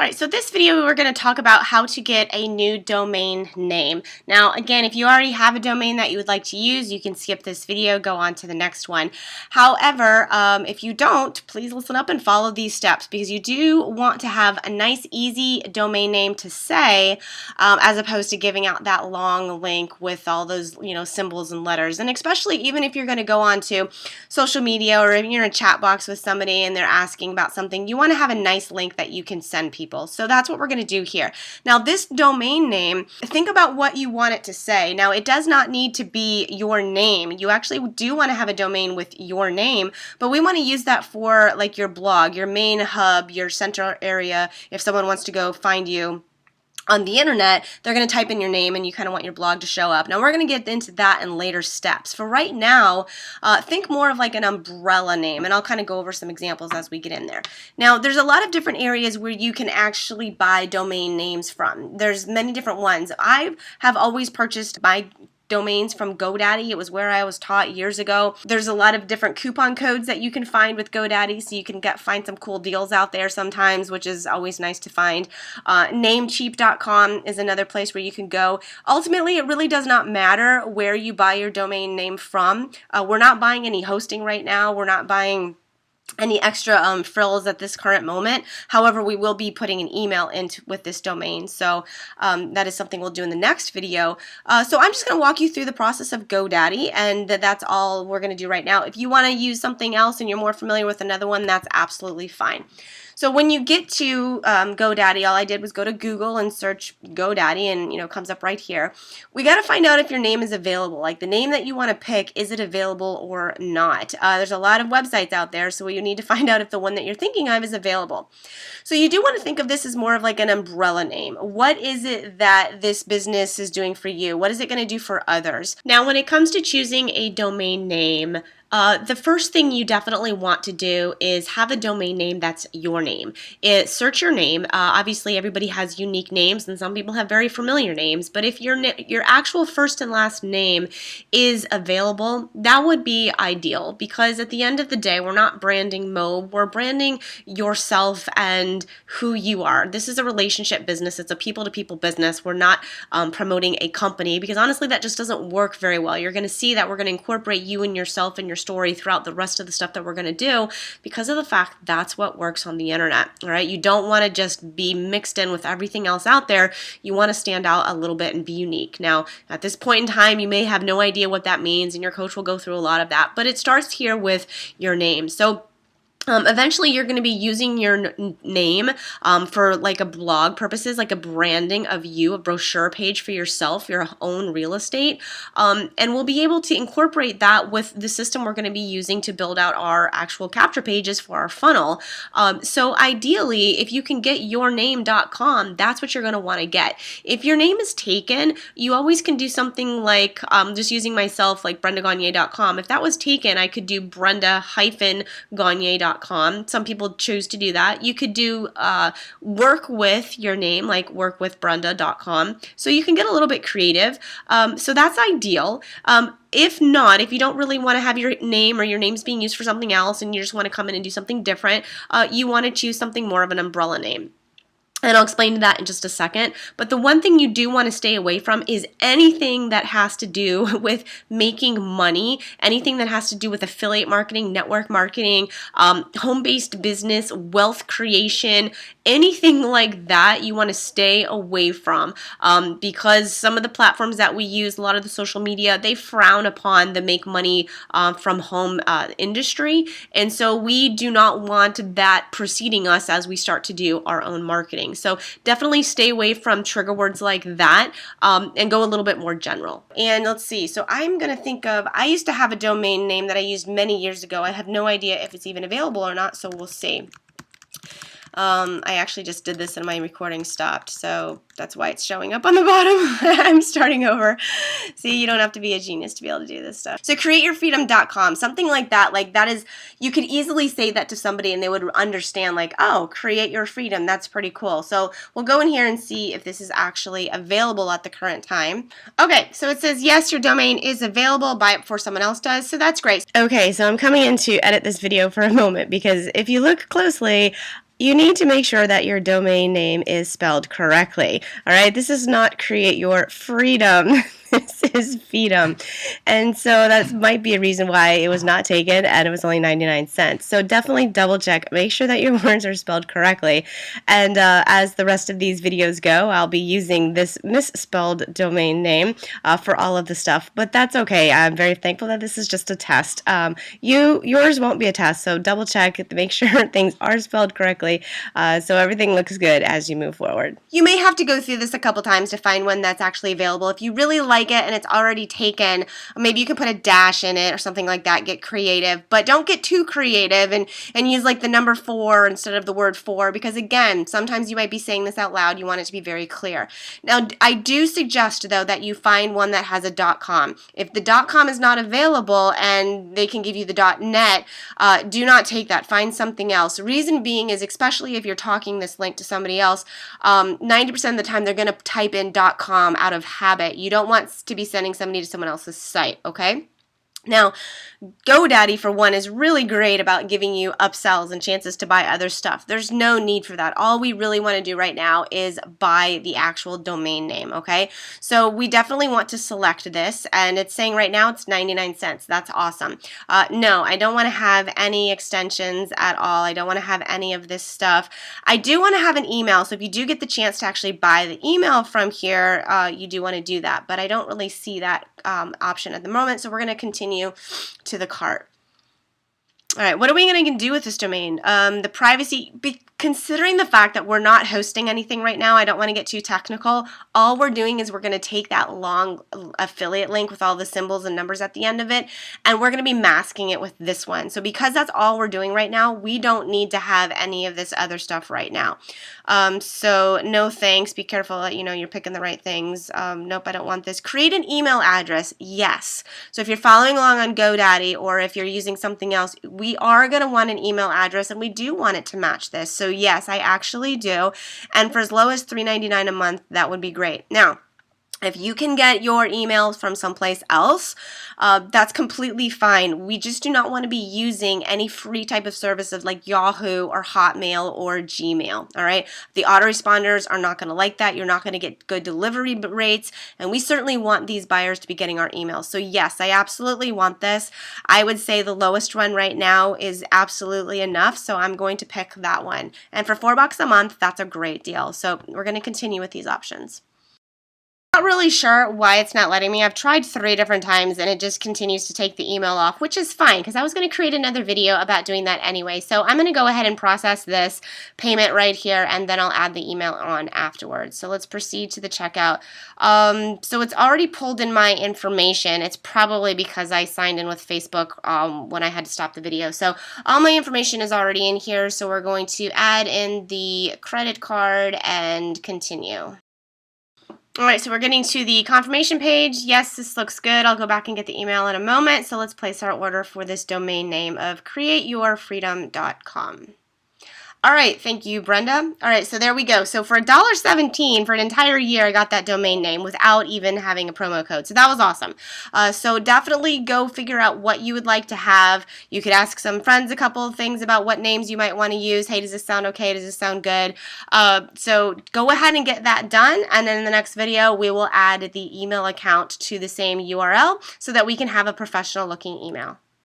Alright, so this video we're going to talk about how to get a new domain name. Now again, if you already have a domain that you would like to use, you can skip this video, go on to the next one. However, if you don't, please listen up and follow these steps because you do want to have a nice easy domain name to say as opposed to giving out that long link with all those symbols and letters. And especially even if you're going to go on to social media or if you're in a chat box with somebody and they're asking about something, you want to have a nice link that you can send people. So that's what we're going to do here. Now this domain name, think about what you want it to say. Now it does not need to be your name. You actually do want to have a domain with your name, but we want to use that for like your blog, your main hub, your central area. If someone wants to go find you on the internet, they're going to type in your name and you kind of want your blog to show up. Now we're going to get into that in later steps. For right now, think more of like an umbrella name, and I'll kind of go over some examples as we get in there. Now there's a lot of different areas where you can actually buy domain names from. There's many different ones. I have always purchased my domains from GoDaddy. It was where I was taught years ago. There's a lot of different coupon codes that you can find with GoDaddy, so you can find some cool deals out there sometimes, which is always nice to find. Namecheap.com is another place where you can go. Ultimately, it really does not matter where you buy your domain name from. We're not buying any hosting right now. We're not buying any extra frills at this current moment. However, we will be putting an email with this domain, so that is something we'll do in the next video. So I'm just going to walk you through the process of GoDaddy, and that's all we're going to do right now. If you want to use something else and you're more familiar with another one, that's absolutely fine. So when you get to GoDaddy, all I did was go to Google and search GoDaddy, and it comes up right here. We got to find out if your name is available. Like the name that you want to pick, is it available or not? There's a lot of websites out there, so you need to find out if the one that you're thinking of is available. So you do want to think of this as more of like an umbrella name. What is it that this business is doing for you? What is it going to do for others? Now when it comes to choosing a domain name, the first thing you definitely want to do is have a domain name that's your name. Search your name. Obviously, everybody has unique names, and some people have very familiar names. But if your actual first and last name is available, that would be ideal, because at the end of the day, we're not branding MOBE. We're branding yourself and who you are. This is a relationship business. It's a people-to-people business. We're not promoting a company, because honestly, that just doesn't work very well. You're going to see that we're going to incorporate you and yourself and your story throughout the rest of the stuff that we're going to do, because of the fact that's what works on the internet. All right, you don't want to just be mixed in with everything else out there. You want to stand out a little bit and be unique. Now at this point in time, you may have no idea what that means, and your coach will go through a lot of that, but it starts here with your name. So eventually you're going to be using your name for like a blog purposes, like a branding of you, a brochure page for yourself, your own real estate, and we'll be able to incorporate that with the system we're going to be using to build out our actual capture pages for our funnel. So ideally, if you can get yourname.com, that's what you're going to want to get. If your name is taken, you always can do something like just using myself, like BrendaGagne.com. If that was taken, I could do Brenda-Gagne.com. Some people choose to do that. You could do work with your name, like workwithbrenda.com. So you can get a little bit creative. So that's ideal. If not, if you don't really want to have your name or your name's being used for something else and you just want to come in and do something different, you want to choose something more of an umbrella name. And I'll explain that in just a second. But the one thing you do want to stay away from is anything that has to do with making money, anything that has to do with affiliate marketing, network marketing, home-based business, wealth creation, anything like that you want to stay away from, because some of the platforms that we use, a lot of the social media, they frown upon the make money from home industry. And so we do not want that preceding us as we start to do our own marketing. So definitely stay away from trigger words like that and go a little bit more general. And let's see, so I'm going to think of, I used to have a domain name that I used many years ago. I have no idea if it's even available or not, so we'll see. I actually just did this and my recording stopped, so that's why it's showing up on the bottom. I'm starting over. See, you don't have to be a genius to be able to do this stuff. So createyourfreedom.com, something like that is, you could easily say that to somebody and they would understand like, oh, create your freedom, that's pretty cool. So we'll go in here and see if this is actually available at the current time. Okay, so it says, yes, your domain is available, buy it before someone else does, so that's great. Okay, so I'm coming in to edit this video for a moment because if you look closely, You need to make sure that your domain name is spelled correctly. All right, this is not create your freedom. This is freedom. And so that might be a reason why it was not taken and it was only 99 cents. So definitely double check, make sure that your words are spelled correctly. And as the rest of these videos go, I'll be using this misspelled domain name for all of the stuff, but that's okay. I'm very thankful that this is just a test. Yours won't be a test, so double check, make sure things are spelled correctly so everything looks good as you move forward. You may have to go through this a couple times to find one that's actually available. If you really like it and it's already taken, maybe you can put a dash in it or something like that, get creative, but don't get too creative and use like the number 4 instead of the word for, because again, sometimes you might be saying this out loud, you want it to be very clear. Now, I do suggest though that you find one that has a .com. If the .com is not available and they can give you the .net, do not take that, find something else. Reason being is, especially if you're talking this link to somebody else, 90% of the time they're going to type in .com out of habit. You don't want to be sending somebody to someone else's site, okay? Now, GoDaddy, for one, is really great about giving you upsells and chances to buy other stuff. There's no need for that. All we really want to do right now is buy the actual domain name, okay? So we definitely want to select this, and it's saying right now it's 99 cents. That's awesome. No, I don't want to have any extensions at all. I don't want to have any of this stuff. I do want to have an email, so if you do get the chance to actually buy the email from here, you do want to do that, but I don't really see that option at the moment, so we're going to continue to the cart. All right, what are we going to do with this domain? The privacy, considering the fact that we're not hosting anything right now, I don't want to get too technical. All we're doing is we're going to take that long affiliate link with all the symbols and numbers at the end of it, and we're going to be masking it with this one. So because that's all we're doing right now, we don't need to have any of this other stuff right now. So no thanks. Be careful that you're picking the right things. Nope, I don't want this. Create an email address. Yes. So if you're following along on GoDaddy or if you're using something else, we are going to want an email address, and we do want it to match this. So yes, I actually do. And for as low as $3.99 a month, that would be great. Now, if you can get your emails from someplace else, that's completely fine. We just do not want to be using any free type of services like Yahoo or Hotmail or Gmail, all right? The autoresponders are not going to like that. You're not going to get good delivery rates, and we certainly want these buyers to be getting our emails. So yes, I absolutely want this. I would say the lowest one right now is absolutely enough, so I'm going to pick that one. And for $4 a month, that's a great deal. So we're going to continue with these options. Not really sure why it's not letting me. I've tried 3 different times and it just continues to take the email off, which is fine because I was going to create another video about doing that anyway. So I'm going to go ahead and process this payment right here, and then I'll add the email on afterwards. So let's proceed to the checkout. So it's already pulled in my information. It's probably because I signed in with Facebook when I had to stop the video. So all my information is already in here. So we're going to add in the credit card and continue. Alright, so we're getting to the confirmation page. Yes, this looks good. I'll go back and get the email in a moment. So let's place our order for this domain name of createyourfreedom.com. All right, thank you, Brenda. All right, so there we go. So for $1.17 for an entire year, I got that domain name without even having a promo code. So that was awesome. So definitely go figure out what you would like to have. You could ask some friends a couple of things about what names you might want to use. Hey, does this sound okay? Does this sound good? So go ahead and get that done. And then in the next video, we will add the email account to the same URL so that we can have a professional looking email.